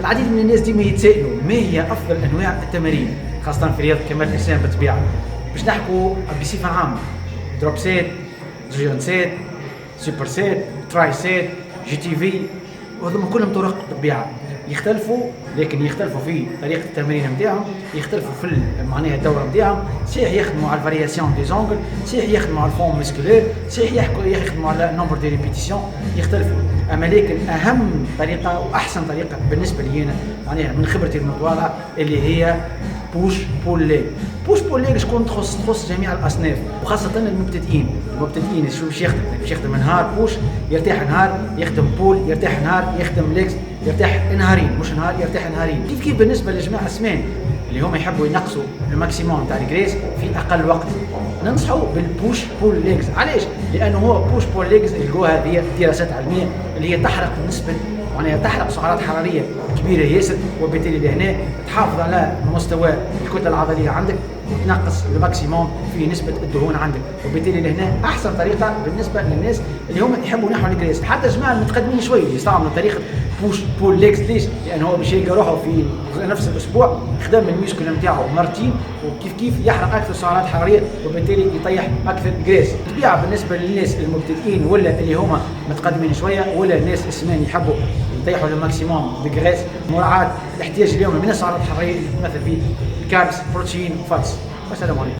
العديد من الناس ديما يتسائلوا ما هي افضل انواع التمارين خاصه في رياضه كمال الاجسام بالطبيعه. باش نحكوا بصفه عامه دروب سيت، جوينت سيت، سوبر سيت، تراي سيت، جي تي في، وهذوما كلهم طرق بالطبيعه يختلفوا، لكن يختلفوا في طريقه التمرين نتاعهم، يختلفوا في معناها الدوره نتاعهم. صحيح يخدموا على الفارياسيون دي زونغل، صحيح يخدموا على الفون مسكولير، صحيح يخدموا على نومبر دي ريبيتيسيون، يختلفوا. اما لكن اهم طريقه واحسن طريقه بالنسبه لي انا معناها من خبرتي المتواضعه اللي هي بوش بول ليج. بوش بول ليج شكون تخص جميع الاصناف وخاصه المبتدئين شو باش يخدم نهار بوش يرتاح نهار، يخدم بول يرتاح نهار، يخدم ليجز يرتاح نهارين، مش نهار يرتاح نهارين. كيف بالنسبه لجماعه السمان اللي هما يحبوا ينقصوا الماكسيموم تاع الجريس في اقل وقت، ننصحوا بالبوش بول ليجز. علاش؟ لانه هو بوش بول ليجز لقوها هذه دراسات علميه اللي هي تحرق نسبه معناها تحرق سعرات حراريه كبيره ياسر، وبالتالي لهنا تحافظ على مستوى الكتله العضليه عندك وتنقص الماكسيموم في نسبه الدهون عندك، وبالتالي لهنا احسن طريقه بالنسبه للناس اللي هم يحبوا نحو الجريس. حتى الجماعه المتقدمين شويه يستعملوا طريقه بوش بول ليجز. ليش؟ لانه هو باش يلقى روحه في نفس الاسبوع خدم الميسكل نتاعو مرتين، وكيف يحرق اكثر سعرات حراريه، وبالتالي يطيح اكثر جريس. بالطبيعه بالنسبه للناس المبتدئين ولا اللي هما متقدمين شويه ولا الناس السمان يحبوا يطيحوا الماكسيموم بجريس، مراعاه الاحتياج اليومي من السعرات الحراريه اللي تتمثل في الكاربس، بروتين، وفاتس. والسلام عليكم.